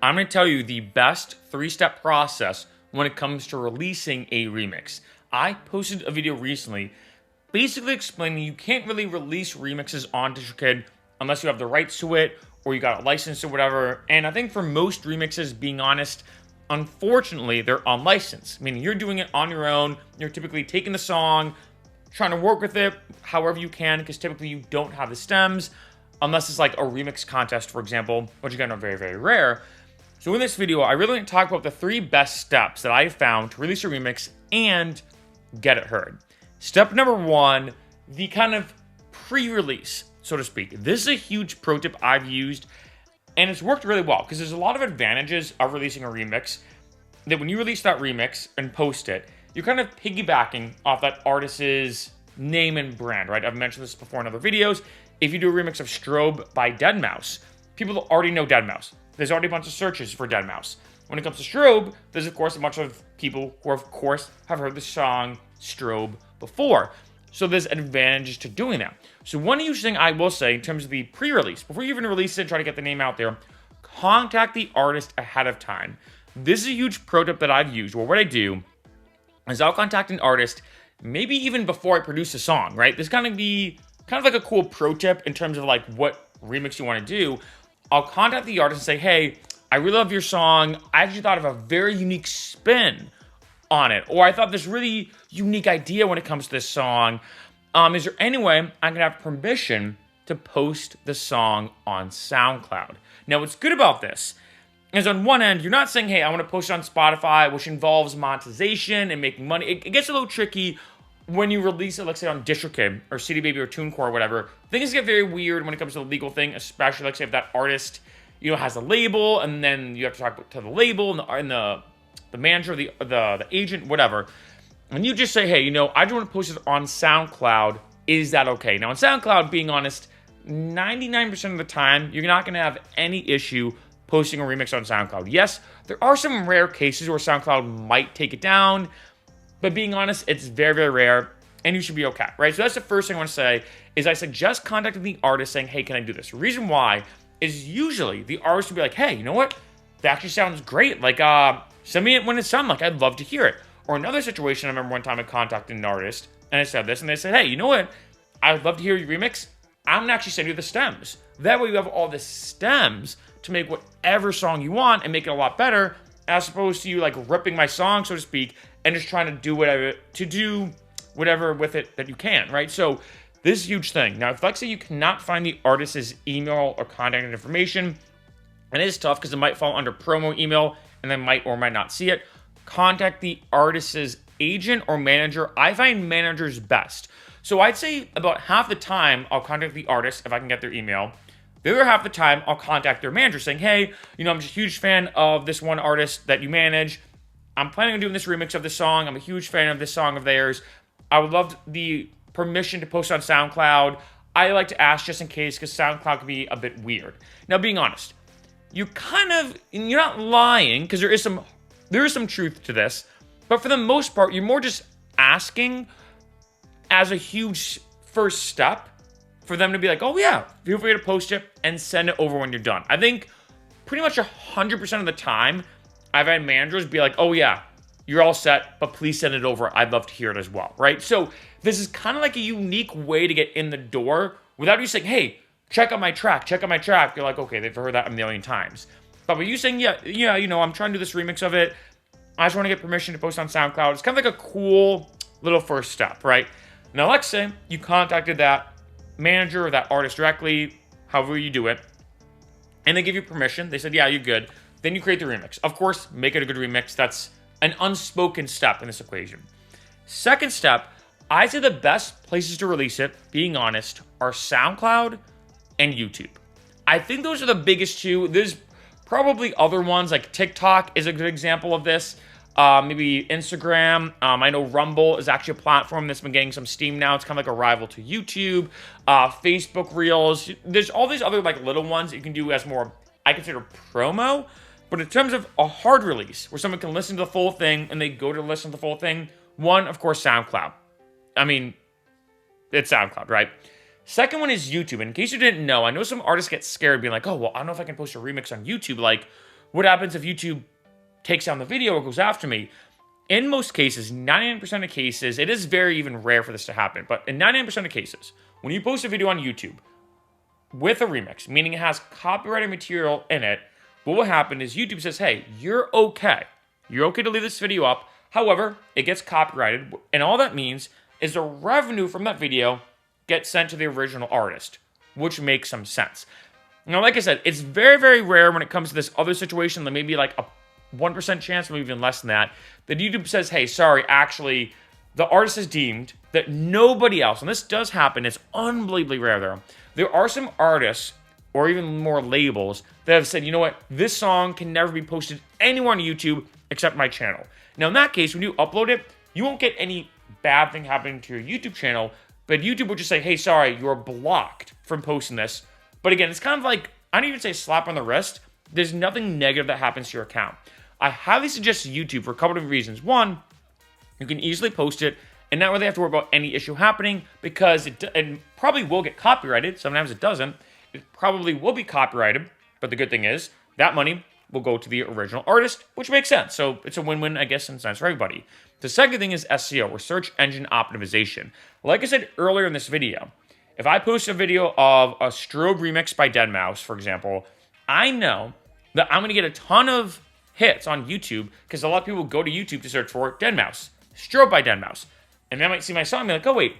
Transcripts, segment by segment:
I'm going to tell you the best 3-step process when it comes to releasing a remix. I posted a video recently basically explaining you can't really release remixes on DistroKid unless you have the rights to it or you got a license or whatever. And I think for most remixes, being honest, unfortunately, they're unlicensed, meaning you're doing it on your own. You're typically taking the song, trying to work with it however you can, because typically you don't have the stems, unless it's like a remix contest, for example, which again are very, very rare. So in this video, I really want to talk about the 3 best steps that I found to release a remix and get it heard. Step number 1, the kind of pre-release, so to speak. This is a huge pro tip I've used, and it's worked really well, because there's a lot of advantages of releasing a remix, that when you release that remix and post it, you're kind of piggybacking off that artist's name and brand, right? I've mentioned this before in other videos. If you do a remix of Strobe by deadmau5, people already know deadmau5. There's already a bunch of searches for deadmau5. When it comes to Strobe, there's of course a bunch of people who of course have heard the song Strobe before. So there's advantages to doing that. So one huge thing I will say in terms of the pre-release, before you even release it and try to get the name out there, contact the artist ahead of time. This is a huge pro tip that I've used, where what I do is I'll contact an artist maybe even before I produce a song, right? This kind of like a cool pro tip in terms of like what remix you want to do. I'll contact the artist and say, hey, I really love your song. I actually thought of a very unique spin on it. Or I thought this really unique idea when it comes to this song. Is there any way I can have permission to post the song on SoundCloud? Now, what's good about this is on one end, you're not saying, hey, I want to post it on Spotify, which involves monetization and making money. It gets a little tricky when you release it, let's say on DistroKid or CD Baby or TuneCore or whatever. Things get very weird when it comes to the legal thing, especially like say if that artist, has a label, and then you have to talk to the label and the manager, the agent, whatever. And you just say, hey, I just want to post it on SoundCloud. Is that okay? Now on SoundCloud, being honest, 99% of the time, you're not going to have any issue posting a remix on SoundCloud. Yes, there are some rare cases where SoundCloud might take it down, but being honest, it's very, very rare, and you should be okay, right? So that's the first thing I want to say, is I suggest contacting the artist saying, hey, can I do this? The reason why is usually the artist will be like, hey, you know what? That actually sounds great. Like, send me it when it's done. Like, I'd love to hear it. Or another situation, I remember one time I contacted an artist, and I said this, and they said, hey, you know what? I'd love to hear your remix. I'm going to actually send you the stems. That way you have all the stems to make whatever song you want and make it a lot better, as opposed to you like ripping my song, so to speak, and just trying to do whatever with it that you can, right? So this is a huge thing. Now, if let's say you cannot find the artist's email or contact information, and it is tough because it might fall under promo email and they might or might not see it, contact the artist's agent or manager. I find managers best. So I'd say about half the time I'll contact the artist if I can get their email. The other half the time I'll contact their manager saying, hey, I'm just a huge fan of this one artist that you manage. I'm planning on doing this remix of this song. I'm a huge fan of this song of theirs. I would love the permission to post on SoundCloud. I like to ask just in case, because SoundCloud can be a bit weird. Now, being honest, you're not lying, because there is some truth to this, but for the most part, you're more just asking as a huge first step for them to be like, oh yeah, feel free to post it and send it over when you're done. I think pretty much 100% of the time, I've had managers be like, oh yeah, you're all set, but please send it over. I'd love to hear it as well, right? So this is kind of like a unique way to get in the door without you saying, hey, check out my track. You're like, okay, they've heard that a million times. But with you saying, yeah, I'm trying to do this remix of it. I just want to get permission to post on SoundCloud. It's kind of like a cool little first step, right? Now, let's say you contacted that manager or that artist directly, however you do it, and they give you permission. They said, yeah, you're good. Then you create the remix. Of course, make it a good remix. That's an unspoken step in this equation. Second step, I'd say the best places to release it, being honest, are SoundCloud and YouTube. I think those are the biggest two. There's probably other ones, like TikTok is a good example of this. Maybe Instagram. I know Rumble is actually a platform that's been getting some steam now. It's kind of like a rival to YouTube. Facebook Reels. There's all these other like little ones that you can do as more, I consider, promo. But in terms of a hard release, where someone can listen to the full thing and they go to listen to the full thing, one, of course, SoundCloud. I mean, it's SoundCloud, right? Second one is YouTube. And in case you didn't know, I know some artists get scared being like, oh, well, I don't know if I can post a remix on YouTube. Like, What happens if YouTube takes down the video or goes after me? In most cases, 99% of cases, it is very even rare for this to happen, but in 99% of cases, when you post a video on YouTube with a remix, meaning it has copyrighted material in it, what will happen is YouTube says, hey, you're okay. You're okay to leave this video up. However, it gets copyrighted, and all that means is the revenue from that video gets sent to the original artist, which makes some sense. Now, like I said, it's very, very rare when it comes to this other situation, like maybe like a 1% chance, maybe even less than that YouTube says, hey, sorry, actually, the artist is deemed that nobody else, and this does happen, it's unbelievably rare though. There are some artists, or even more labels, that have said, you know what, this song can never be posted anywhere on YouTube except my channel. Now, in that case, when you upload it, you won't get any bad thing happening to your YouTube channel, but YouTube will just say, hey, sorry, you're blocked from posting this. But again, it's kind of like, I don't even say slap on the wrist. There's nothing negative that happens to your account. I highly suggest YouTube for a couple of reasons. One, you can easily post it and not really have to worry about any issue happening because it probably will get copyrighted. Sometimes it doesn't. It probably will be copyrighted, but the good thing is that money will go to the original artist, which makes sense. So it's a win-win, I guess, in a sense for everybody. The second thing is SEO, or search engine optimization. Like I said earlier in this video, if I post a video of a Strobe remix by deadmau5, for example, I know that I'm going to get a ton of hits on YouTube because a lot of people go to YouTube to search for deadmau5, Strobe by deadmau5. And they might see my song and be like, oh wait,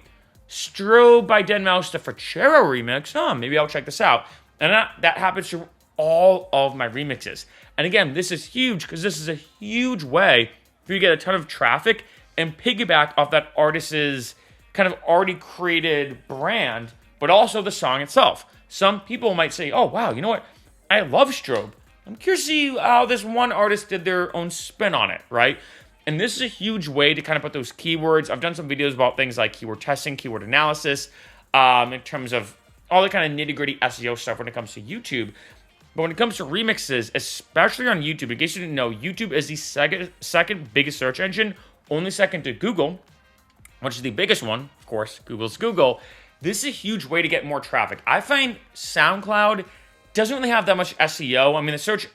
Strobe by deadmau5, the Frachero remix, maybe I'll check this out. And that happens to all of my remixes. And again, this is huge because this is a huge way for you to get a ton of traffic and piggyback off that artist's kind of already created brand, but also the song itself. Some people might say, oh wow, you know what? I love Strobe. I'm curious to see how this one artist did their own spin on it, right? And this is a huge way to kind of put those keywords. I've done some videos about things like keyword testing, keyword analysis, in terms of all the kind of nitty-gritty SEO stuff when it comes to YouTube. But when it comes to remixes, especially on YouTube, in case you didn't know, YouTube is the second biggest search engine, only second to Google, which is the biggest one. Of course, Google's Google. This is a huge way to get more traffic. I find SoundCloud doesn't really have that much SEO. I mean, the search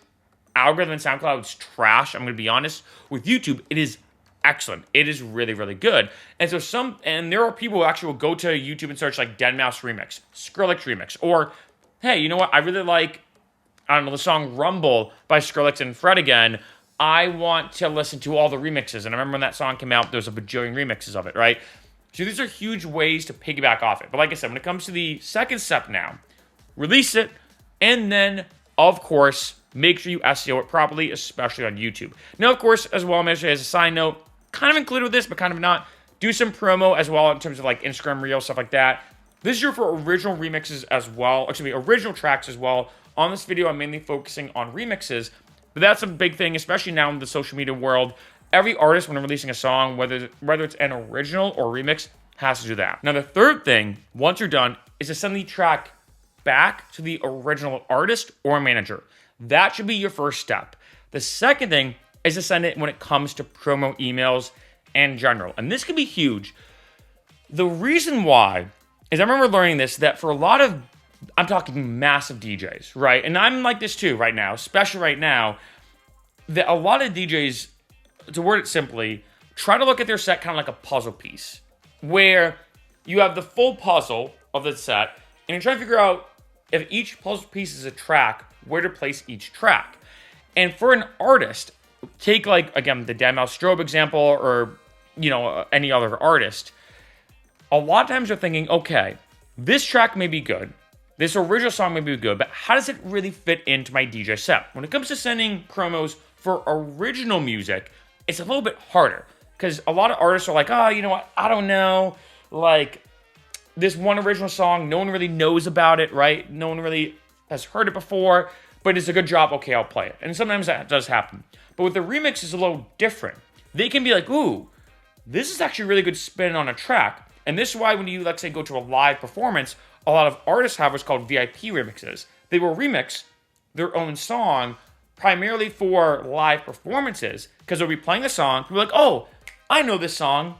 algorithm in SoundCloud is trash. I'm going to be honest. With YouTube, it is excellent. It is really, really good. And so there are people who actually will go to YouTube and search like deadmau5 remix, Skrillex remix, or hey, you know what? I really like, I don't know, the song Rumble by Skrillex and Fred again. I want to listen to all the remixes. And I remember when that song came out, there was a bajillion remixes of it, right? So these are huge ways to piggyback off it. But like I said, when it comes to the second step now, release it, and then, of course, make sure you SEO it properly, especially on YouTube. Now, of course, as well, I'm going to say as a side note, kind of included with this, but kind of not, do some promo as well in terms of like Instagram Reels, stuff like that. This is your for original remixes as well, original tracks as well. On this video, I'm mainly focusing on remixes, but that's a big thing, especially now in the social media world. Every artist, when they're releasing a song, whether it's an original or remix, has to do that. Now, the third thing, once you're done, is to send the track back to the original artist or manager. That should be your first step. The second thing is to send it when it comes to promo emails in general. And this can be huge. The reason why is I remember learning this, that for a lot of, I'm talking massive DJs, right? And I'm like this too right now, especially right now, that a lot of DJs, to word it simply, try to look at their set kind of like a puzzle piece, where you have the full puzzle of the set, and you're trying to figure out if each puzzle piece is a track, where to place each track. And for an artist, take like, again, the deadmau5 Strobe example, or, you know, any other artist, a lot of times you're thinking, okay, this track may be good, this original song may be good, but how does it really fit into my DJ set? When it comes to sending promos for original music, it's a little bit harder, because a lot of artists are like, oh, you know what, I don't know, like, this one original song, no one really knows about it, right? No one really has heard it before, but it's a good job, okay, I'll play it. And sometimes that does happen. But with the remix, it's a little different. They can be like, ooh, this is actually a really good spin on a track. And this is why when you, let's say, go to a live performance, a lot of artists have what's called VIP remixes. They will remix their own song primarily for live performances, because they'll be playing the song, people are like, oh, I know this song.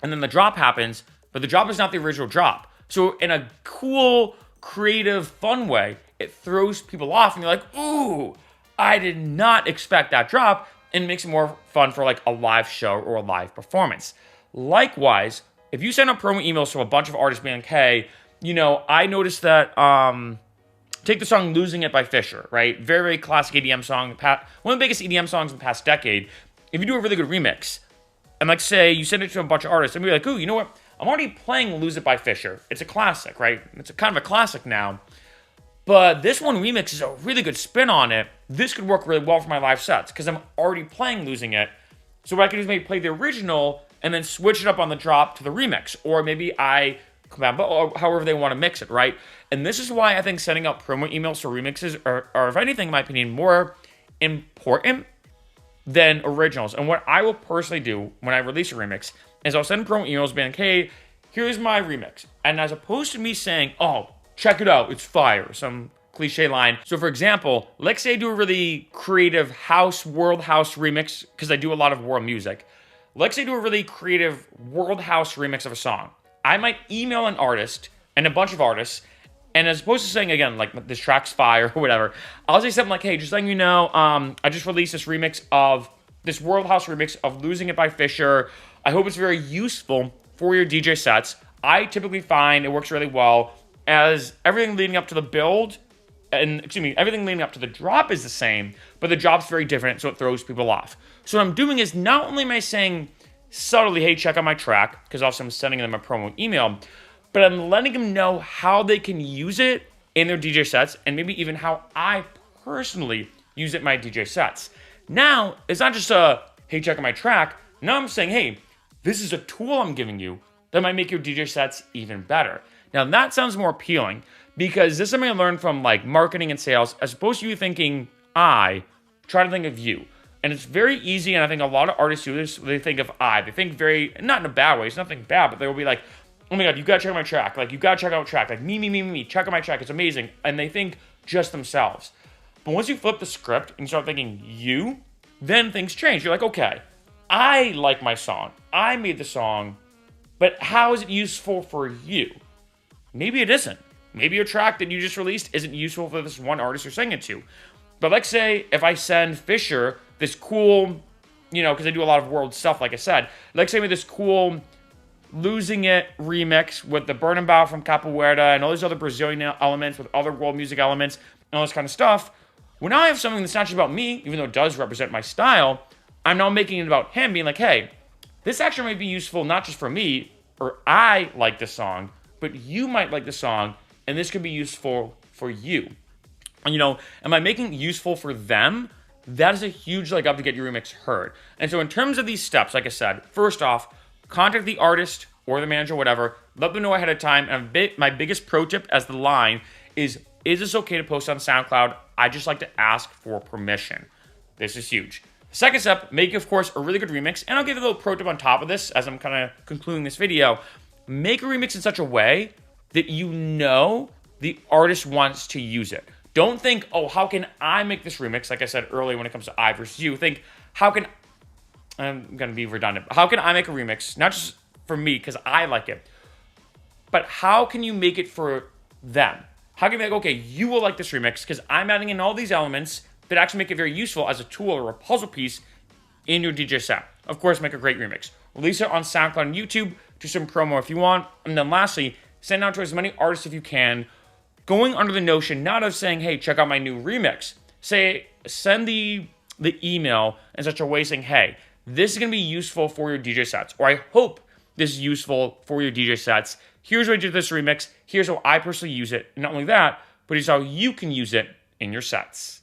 And then the drop happens, but the drop is not the original drop. So in a cool, creative, fun way, it throws people off, and you're like, ooh, I did not expect that drop, and it makes it more fun for like a live show or a live performance. Likewise, if you send out promo emails to a bunch of artists being like, hey, I noticed that, take the song Losing It by Fisher, right? Very, very classic EDM song, one of the biggest EDM songs in the past decade. If you do a really good remix, and like say you send it to a bunch of artists, and be like, ooh, you know what? I'm already playing Lose It by Fisher. It's a classic, right? It's kind of a classic now. But this one remix is a really good spin on it. This could work really well for my live sets because I'm already playing Losing It. So what I can do is maybe play the original and then switch it up on the drop to the remix. Or maybe I come out, or however they want to mix it, right? And this is why I think sending out promo emails for remixes are, if anything, in my opinion, more important than originals. And what I will personally do when I release a remix is I'll send promo emails being like, hey, here's my remix. And as opposed to me saying, oh, check it out, it's fire, some cliche line. So for example, let's say I do a really creative world house remix, because I do a lot of world music. Let's say I do a really creative world house remix of a song. I might email an artist and a bunch of artists, and as opposed to saying, again, like, this track's fire or whatever, I'll say something like, hey, just letting you know, I just released this world house remix of Losing It by Fisher. I hope it's very useful for your DJ sets. I typically find it works really well, as everything leading up to the build, everything leading up to the drop is the same, but the drop's very different, so it throws people off. So what I'm doing is not only am I saying subtly, hey, check out my track, because also I'm sending them a promo email, but I'm letting them know how they can use it in their DJ sets, and maybe even how I personally use it in my DJ sets. Now, it's not just a, hey, check out my track. Now I'm saying, hey, this is a tool I'm giving you that might make your DJ sets even better. Now, that sounds more appealing, because this is something I learned from like marketing and sales, as opposed to you thinking I, try to think of you. And it's very easy, and I think a lot of artists do this, they think of I. They think very, not in a bad way, it's nothing bad, but they will be like, oh my God, you gotta check out my track. Like, you gotta check out a track. Like, me, check out my track, it's amazing. And they think just themselves. But once you flip the script and you start thinking you, then things change. You're like, okay, I like my song. I made the song, but how is it useful for you? Maybe it isn't. Maybe your track that you just released isn't useful for this one artist you're singing it to. But let's say if I send Fisher this cool, because I do a lot of world stuff, like I said, let's say with this cool Losing It remix with the Bernabéu from Capoeira and all these other Brazilian elements with other world music elements and all this kind of stuff. Well, now I have something that's not just about me, even though it does represent my style. I'm now making it about him, being like, hey, this actually might be useful not just for me, or I like this song, but you might like the song, and this could be useful for you. And, am I making it useful for them? That is a huge leg up to get your remix heard. And so in terms of these steps, like I said, first off, contact the artist or the manager, whatever. Let them know ahead of time. And my biggest pro tip as the line is this okay to post on SoundCloud? I just like to ask for permission. This is huge. Second step, make, of course, a really good remix. And I'll give you a little pro tip on top of this as I'm kind of concluding this video. Make a remix in such a way that the artist wants to use it. Don't think, oh, how can I make this remix? Like I said earlier, when it comes to I versus you, think, I'm going to be redundant. How can I make a remix? Not just for me, because I like it, but how can you make it for them? How can you be like, okay, you will like this remix because I'm adding in all these elements that actually make it very useful as a tool or a puzzle piece in your DJ set. Of course, make a great remix. Release it on SoundCloud and YouTube. Do some promo if you want. And then lastly, send out to as many artists if you can, going under the notion not of saying, hey, check out my new remix. Send the email in such a way saying, hey, this is going to be useful for your DJ sets, or I hope this is useful for your DJ sets. Here's what I did this remix. Here's how I personally use it. And not only that, but here's how you can use it in your sets.